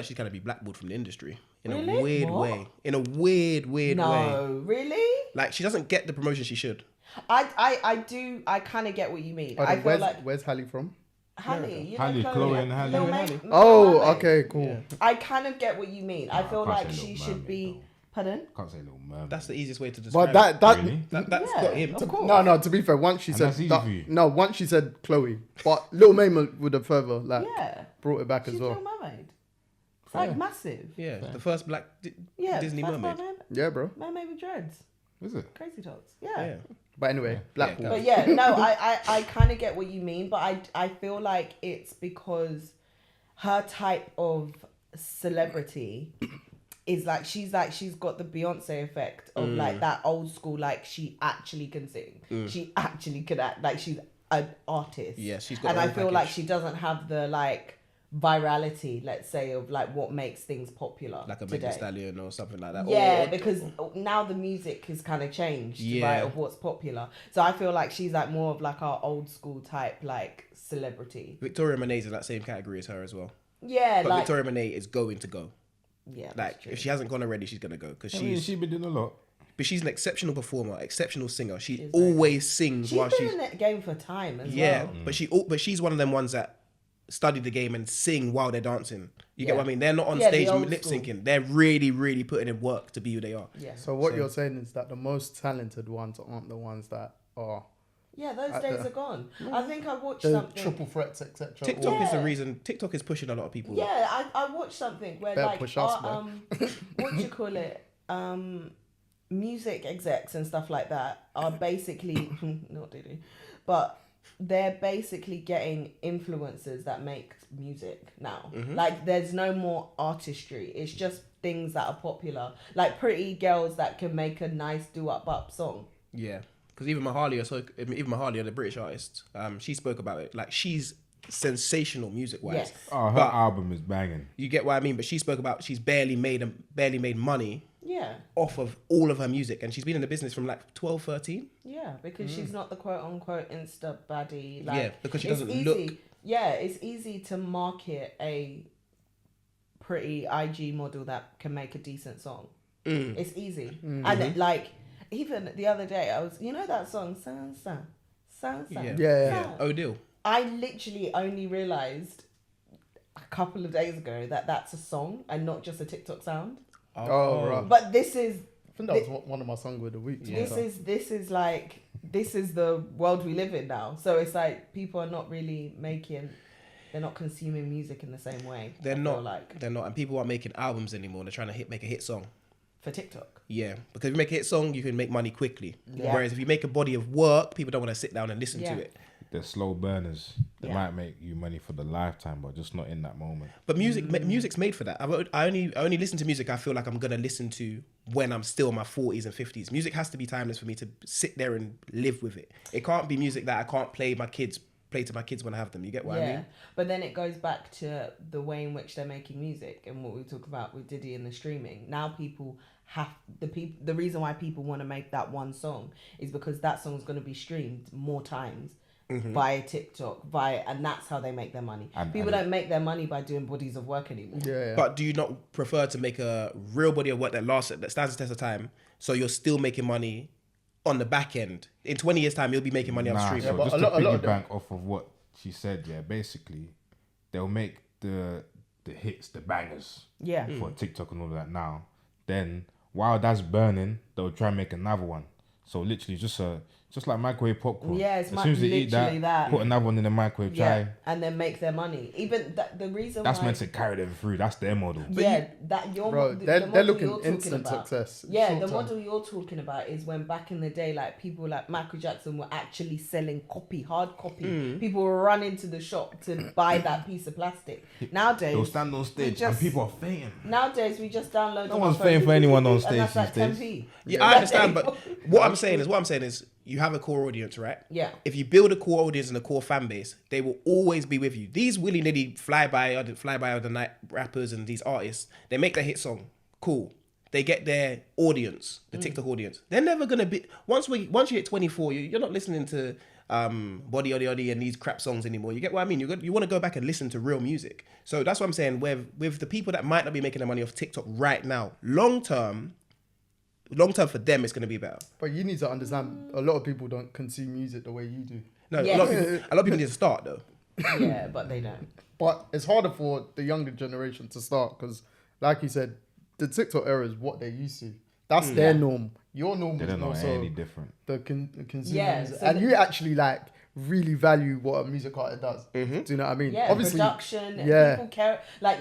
like she's kind of be blackballed from the industry in Really? a weird What? way. In a weird way. No, really? Like she doesn't get the promotion she should. I kind of get what you mean. I feel like where's Halle from? Halle, you know, Halle, Chloe and Halle. Lil Halle. Little Oh, Mermaid. okay, cool. Yeah. I kind of get what you mean. I feel can't like say she Little should Mermaid, be. though. Pardon? Can't say Little Mermaid. That's the easiest way to describe But that Really? that's Yeah, got him. of course. no, to be fair, once she And said that's easy for you. no, once she said Chloe, but Little Mermaid would have further like Yeah, brought it back she's as well. Little Mermaid. It's like Yeah. massive. Yeah, the first black Disney first mermaid. Yeah, bro. Mermaid with dreads. Is it? Crazy talks. Yeah. But anyway, Blackpool. Yeah, But yeah, no, I kind of get what you mean, but I feel like it's because her type of celebrity is like she's got the Beyonce effect of like that old school, like she actually can sing, she actually can act, like she's an artist. Yeah, she's got and the I whole feel like package. she doesn't have the like virality, let's say, of like what makes things popular Like a today. Megan Thee Stallion or something like that. Yeah, Or- because now the music has kind of changed, Yeah. right, of what's popular. So I feel like she's like more of like our old school type like celebrity. Victoria Monet's in that same category as her as well. Yeah, But like Victoria Monet is going to go. yeah, that's Like true. if she hasn't gone already, she's gonna go because I mean, she's. she's been doing a lot. But she's an exceptional performer, exceptional singer. She She's very always sings she's while been she's. in the game for time as Yeah, well. but she's one of them ones that study the game and sing while they're dancing. You get Yeah. what I mean? They're not on Yeah, the stage old lip school. syncing. They're really, really putting in work to be who they are. Yeah, So what you're saying is that the most talented ones aren't the ones that are yeah, those At days the- are gone. I think I watched the something. triple threats, etc. TikTok is the Yeah. reason. TikTok is pushing a lot of people. Yeah, I watched something where Better like push us, our, what do you call it? Music execs and stuff like that are basically not Diddy, but they're basically getting influencers that make music now. Like there's no more artistry. It's just things that are popular, like pretty girls that can make a nice do-up song. Yeah, because even Mahalia, the British artist, she spoke about it. Like she's sensational music wise. Yes. Oh, her But- album is banging. You get what I mean? But she spoke about she's barely made money Yeah. off of all of her music, and she's been in the business from like 12, 13. Yeah, because she's not the quote unquote Insta baddie. Like, Yeah, because she it's doesn't easy. look- Yeah, it's easy to market a pretty IG model that can make a decent song. It's easy. And like, even the other day, I was, you know that song, Sansa? Sansa? Yeah. Odile. I literally only realised a couple of days ago that that's a song and not just a TikTok sound. Oh, right. But this is I think that was one of my songs of the week. this is like this is the world we live in now. So it's like people are not really they're not consuming music in the same way. They're I feel not. like They're not, and people aren't making albums anymore. They're trying to make a hit song. for TikTok. Yeah, because if you make a hit song, you can make money quickly. Yeah. Whereas if you make a body of work, people don't want to sit down and listen Yeah. to it. They're slow burners. They Yeah. might make you money for the lifetime, but just not in that moment. But music's made for that. I only listen to music I feel like I'm gonna listen to when I'm still in my 40s and 50s. Music has to be timeless for me to sit there and live with it. It can't be music that I can't play to my kids when I have them. You get what I mean? But then it goes back to the way in which they're making music and what we talk about with Diddy and the streaming. Now people have the reason why people want to make that one song is because that song's going to be streamed more times via TikTok, and that's how they make their money. People don't make their money by doing bodies of work anymore. Yeah. But do you not prefer to make a real body of work that stands the test of time, so you're still making money on the back end? In 20 years' time, you'll be making money off streaming. So but just a to lot of them- piggyback off of what she said, yeah, basically, they'll make the hits, the bangers Yeah. for TikTok and all of that now. Then, while that's burning, they'll try and make another one. So literally just like microwave popcorn. Yeah, it's as soon as they eat literally that. put another one in the microwave, Yeah, try. and then make their money. Even the reason That's why meant to carry them through. That's their model. that your Bro, the they're model looking you're talking instant about. success. Yeah, Short the term. model you're talking about is when back in the day, like people like Michael Jackson were actually selling hard copy. People were running to the shop to buy that piece of plastic. Nowadays, They'll stand on stage and just- people are fainting. Nowadays we just download. No on one's our phone, paying for anyone on and stage that's like these days. 10p. Yeah, I understand, but what I'm saying is you have a core audience, right? Yeah. If you build a core audience and a core fan base, they will always be with you. These willy-nilly fly by of the night rappers and these artists, they make their hit song, cool. They get their audience, the TikTok audience. They're never gonna be once you hit 24, you're not listening to body and these crap songs anymore. You get what I mean? You want to go back and listen to real music. So that's what I'm saying. With the people that might not be making their money off TikTok right now, long term for them, it's going to be better. But you need to understand, a lot of people don't consume music the way you do. No, Yes. a lot of people need to start though. Yeah, but they don't. But it's harder for the younger generation to start because, like you said, the TikTok era is what they're used to. That's their norm. Your norm They is don't know more so any different. the consumers. Yeah, so and you actually like really value what a music artist does. Do you know what I mean? Yeah, Obviously, production. And yeah. people care. Like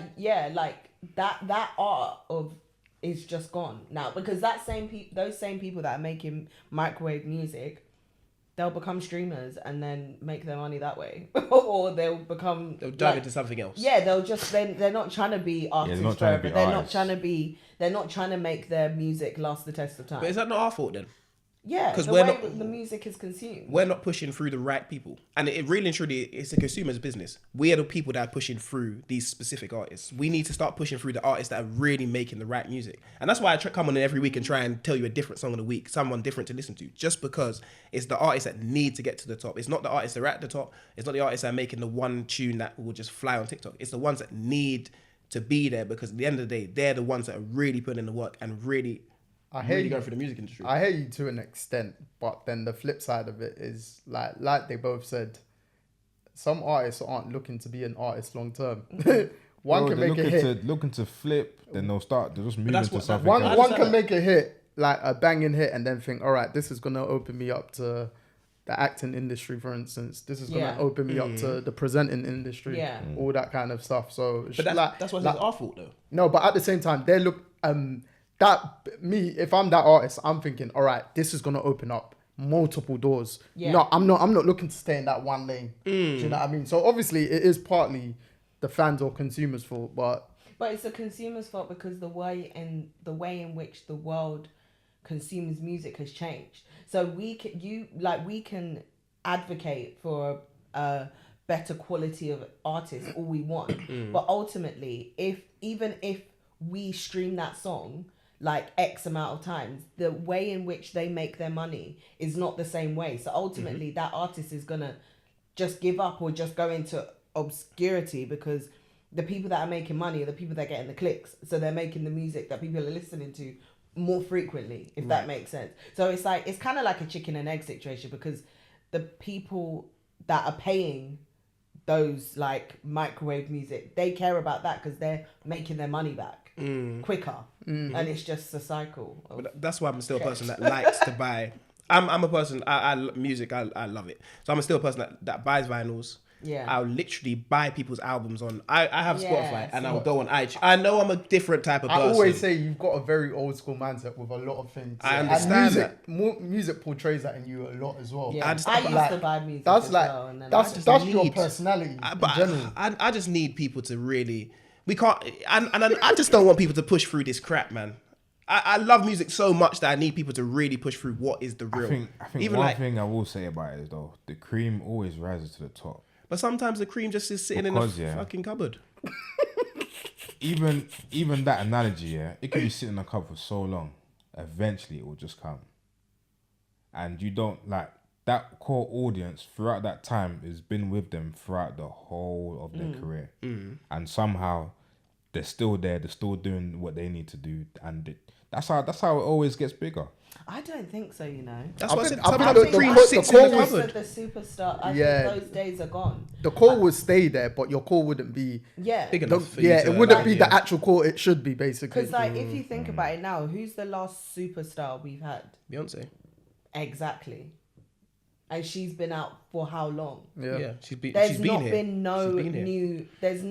that art of is just gone now because those same people that are making microwave music, they'll become streamers and then make their money that way, or they'll dive into something else. Yeah, they're not trying to be artists not trying to forever. be They're not trying to make their music last the test of time. But is that not our fault then? Yeah, 'Cause the we're way not- that the music is consumed. We're not pushing through the right people, and it really and truly, it's a consumer's business. We are the people that are pushing through these specific artists. We need to start pushing through the artists that are really making the right music, and that's why I come on every week and try and tell you a different song of the week, someone different to listen to, just because it's the artists that need to get to the top. It's not the artists that are at the top. It's not the artists that are making the one tune that will just fly on TikTok. It's the ones that need to be there because at the end of the day, they're the ones that are really putting in the work and really going for the music industry. I hear you to an extent, but then the flip side of it is like they both said, some artists aren't looking to be an artist long term. One can make a hit. Looking to flip, then they'll just move that's into what- something One else. one can make a hit, like a banging hit, and then think, all right, this is gonna open me up to the acting industry, for instance. This is gonna Yeah. open me up to the presenting industry, Yeah. all that kind of stuff. So, But that's why it's our fault though. no, but at the same time, they look if I'm that artist, I'm thinking, all right, this is gonna open up multiple doors. Yeah. No, I'm not looking to stay in that one lane. Do you know what I mean? So obviously, it is partly the fans or consumers' fault, but it's the consumer's fault because the way in which the world consumes music has changed. So we can advocate for a better quality of artists all we want, but ultimately, even if we stream that song like X amount of times, the way in which they make their money is not the same way. So ultimately, that artist is gonna just give up or just go into obscurity because the people that are making money are the people that are getting the clicks. So they're making the music that people are listening to more frequently, if that makes sense. So it's kind of like a chicken and egg situation because the people that are paying those like microwave music, they care about that because they're making their money back quicker, and it's just a cycle. But that's why I'm still a person that likes to buy. I'm a person. I music. I love it. So I'm still a person that buys vinyls. Yeah. I'll literally buy people's albums on. I have Yeah, Spotify and so- I'll go on iTunes. I know I'm a different type of I person. always say you've got a very old school mindset with a lot of things. I And understand music portrays that in you a lot as well. Yeah, I I, just- used like, to buy music That's as like well, and then that's your need- personality But in general. I just need people to really. We can't. And I just don't want people to push through this crap, man. I love music so much that I need people to really push through what is the real. I think Even one like, thing I will say about it is though, the cream always rises to the top. but sometimes the cream just is sitting Because, in the yeah. fucking cupboard. Even that analogy, yeah, it can be sitting in a cup for so long. Eventually, it will just come. And you don't like that core audience throughout that time has been with them throughout the whole of their career, and somehow they're still there. They're still doing what they need to do, and that's how it always gets bigger. I don't think so. You know. That's I what I think- said. I think Sometimes the cream core- sits the in the core was- cupboard. The superstar. I Yeah. think those days are gone. The core would stay there, but your core wouldn't be. Yeah. Big the- enough for you yeah, to it wouldn't like, be yeah. the actual core it should be, basically. Because like, if you think about it now, who's the last superstar we've had? Beyonce. Exactly. And she's been out for how long? Yeah, she's been There's here. not been no She's been here. new. There's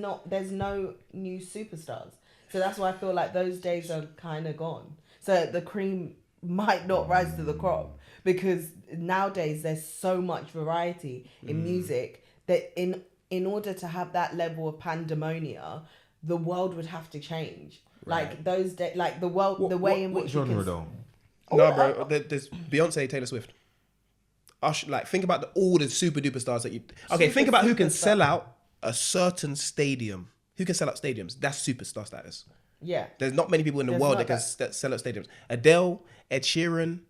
no new superstars. So that's why I feel like those days are kind of gone. So the cream might not rise to the crop because nowadays there's so much variety in music that in order to have that level of pandemonia, the world would have to change. Like those days, like the world, the way in what which genre you can. though? No, bro. There's Beyonce, Taylor Swift. Like, think about all the super duper stars that you. Okay, think about who can superstar. sell out a certain stadium. Who can sell out stadiums? That's superstar status. Yeah. There's not many people in the There's world not that can sell out stadiums. Adele, Ed Sheeran,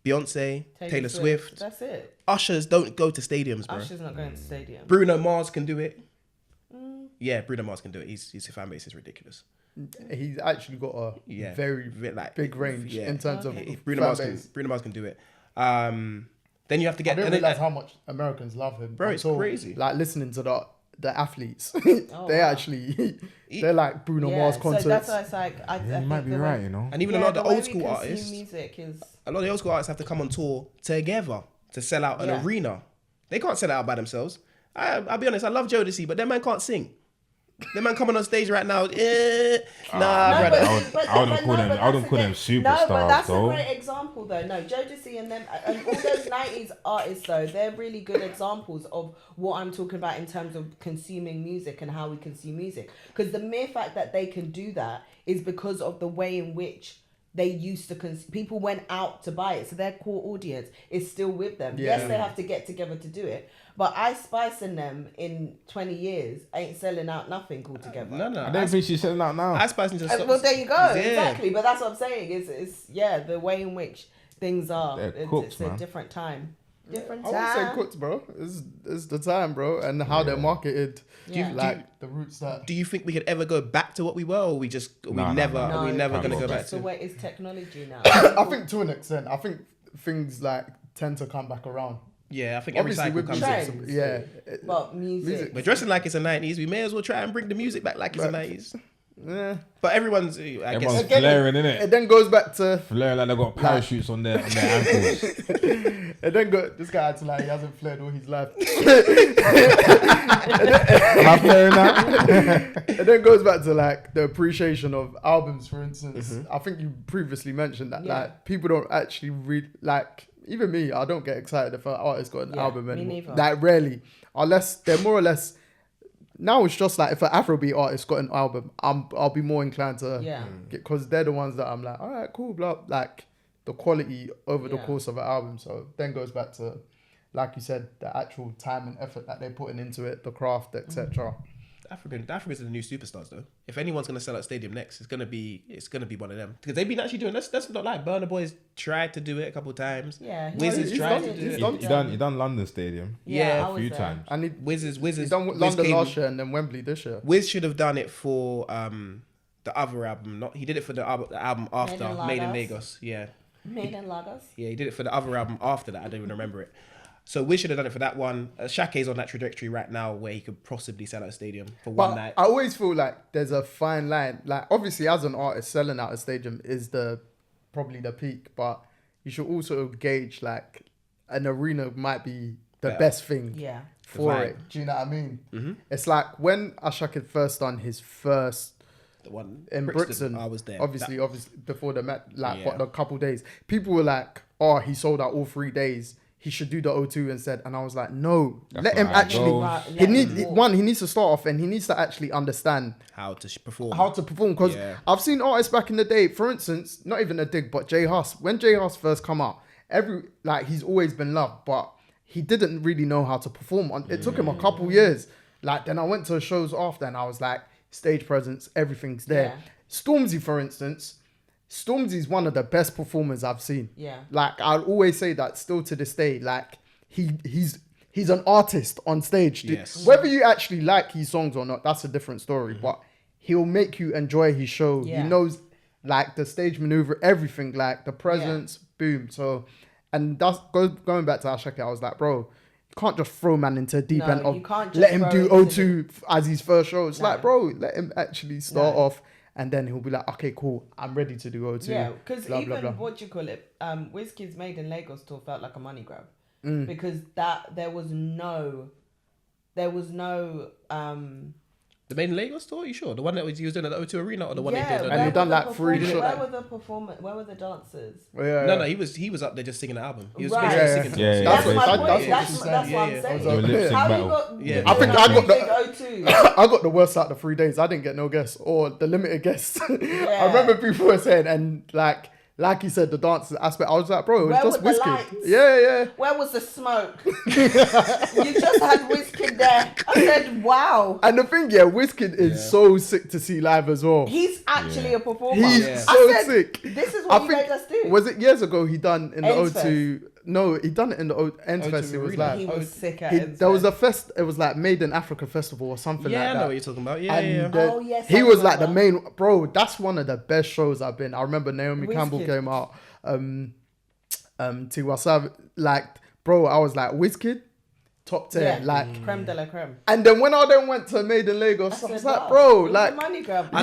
Beyonce, Taylor Swift. That's it. Ushers don't go to stadiums, bro. Usher's not going to stadium. Bruno Mars can do it. Yeah, Bruno Mars can do it. His fan base is ridiculous. He's actually got a very like, big range in terms of Bruno Mars can do it. Then you have to get. I didn't realize how much Americans love him, bro. It's crazy. Like listening to the athletes, actually they're like Bruno Mars concerts. So that's why it's like I you might be right, you know. And even a lot of the old school artists, music is a lot of the old school artists have to come on tour together to sell out an arena. They can't sell it out by themselves. I'll be honest. I love Jodeci, but that man can't sing. The man coming on stage right now. Brother. I wouldn't call them superstars. No, but that's though. a great example, though. No, Jodeci and them, and all those '90s artists, though, they're really good examples of what I'm talking about in terms of consuming music and how we consume music. Because the mere fact that they can do that is because of the way in which they used to people went out to buy it, so their core audience is still with them. Yeah. Yes, they have to get together to do it, but Ice Spice and them in 20 years ain't selling out nothing altogether. No. I don't think she's selling out now. Ice Spice needs to stop. Well, there you go. Exactly, but that's what I'm saying. It's the way in which things are. It's a different time. I wouldn't say cooked, bro. It's the time, bro, and how they're marketed. The roots that. Do you think we could ever go back to what we were, or we never going to go back to? The way it's technology now. I think to an extent. I think things like tend to come back around. Yeah, I think every cycle comes in. But music. We're dressing like it's the 90s. We may as well try and bring the music back like it's the 90s. Yeah. But everyone's flaring, innit? It then goes back to flaring like they got parachutes on their ankles. It then this guy acts like he hasn't flared all his life. Am I flaring now? It then goes back to like the appreciation of albums, for instance. I think you previously mentioned that like people don't actually read, like even me, I don't get excited if an artist got an album anymore. Like rarely, unless they're more or less. Now it's just like if an Afrobeat artist got an album, I'll be more inclined to get, because they're the ones that I'm like, all right, cool, blah, like the quality over the course of an album. So then goes back to, like you said, the actual time and effort that they're putting into it, the craft, etc. Africans are the new superstars, though. If anyone's gonna sell out stadium next, it's gonna be one of them, because they've been actually doing. Let's not lie. Burna Boy's tried to do it a couple of times. Yeah, Wiz has tried to do it. He done London Stadium. Yeah, a few times. And Wiz he done London last year and then Wembley this year. Wiz should have done it for the other album. He did it for the album after Made in Lagos. Yeah. Made in Lagos. Yeah, he did it for the other album after that. I don't even remember it. So we should have done it for that one. Shake's on that trajectory right now where he could possibly sell out a stadium for one night. I always feel like there's a fine line. Like obviously as an artist, selling out a stadium is probably the peak, but you should also gauge like an arena might be the best thing for it. Do you know what I mean? Mm-hmm. It's like when Ashake first done his first the one in Brixton, I was there. Obviously before the met, what, a couple days. People were like, "Oh, he sold out all 3 days. He should do the O2 instead." And I was like, "No, let him actually. He needs to start off, and he needs to actually understand how to perform. Because I've seen artists back in the day, for instance, not even a dig, but J Hus. When J Hus first come out, he's always been loved, but he didn't really know how to perform. It took him a couple years. Like then I went to shows after, and I was like, stage presence, everything's there. Yeah. Stormzy, for instance. Stormzy's one of the best performers I've seen. Yeah. Like I'll always say that still to this day. Like he's an artist on stage. Yes. Whether you actually like his songs or not, that's a different story. Mm-hmm. But he'll make you enjoy his show. Yeah. He knows like the stage maneuver, everything, like the presence, boom. So, and that's going back to Ashake, I was like, bro, you can't just throw man into a deep end of let him do O2 as his first show. It's like, bro, let him actually start off. And then he'll be like, okay, cool, I'm ready to do O2. Yeah, because what do you call it? Wizkid's Made in Lagos tour felt like a money grab. Because there was no the Made in Lagos tour? Are you sure? The one that he was doing at the O2 Arena, or the one he did? And he done like 3 shows. Where were the performers? Where were the dancers? Yeah. No, he was up there just singing the album. He was basically singing. Yeah. That's my point. That's what I'm saying. How you got? Yeah. I think I got the worst out of the 3 days. I didn't get no guests or the limited guests. I remember people were saying, and like like you said, the dance aspect. I was like, bro, it was Where just were the Wizkid. lights? Yeah. Where was the smoke? You just had Wizkid there. I said, wow. And the thing, Wizkid is so sick to see live as well. He's actually a performer. He's so sick. This is what you made us do. Was it years ago he done in the Ends O2? No, he done it in the Ends Fest. It was like He was sick at Ends there was Fest. a fest. It was like Made in Africa Festival or something like that. Yeah, I know what you're talking about. Yeah, And yeah. Oh, yes, he I was like the remember. main bro. That's one of the best shows I've been. I remember Naomi Wizkid. Campbell came out. Tiwa Savage, like bro, I was like Wizkid, top 10, like creme de la creme. And then when I then went to Made in Lagos, I was said, like, wow, bro, it was like a money grab. I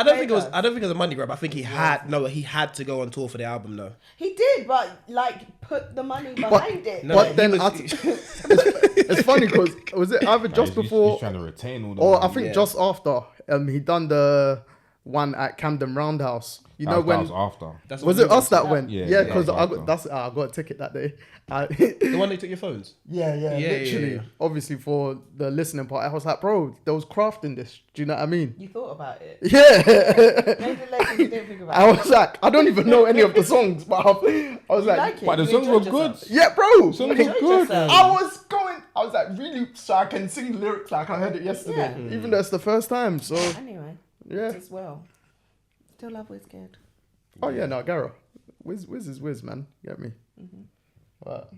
don't think it was. I don't think it was a money grab. I think he had to go on tour for the album though. He did, but like put the money behind it. No, but he then was- it's funny because was it either just before He's trying to retain all the or I money. think Yeah. just after he done the one at Camden Roundhouse. You know that when was after. That's was what it us that went? Yeah, Yeah, yeah, because that was after. I got a ticket that day. the one they took your phones? Yeah, literally. yeah. Obviously, for the listening part, I was like, bro, there was craft in this. Do you know what I mean? You thought about it. Yeah. Maybe later you didn't think about I it. was like, I don't even know any of the songs, but I was like, like it? But the You songs were enjoyed good. yourself? yeah, bro. Songs Like, were enjoyed good. yourself. I was like, really, so I can sing lyrics like I heard it yesterday, Yeah. even though it's the first time. So, Anyway, yeah. as well. Still love Wizkid. Oh, yeah, no, Gara. Wiz is Wiz, man. Get me? But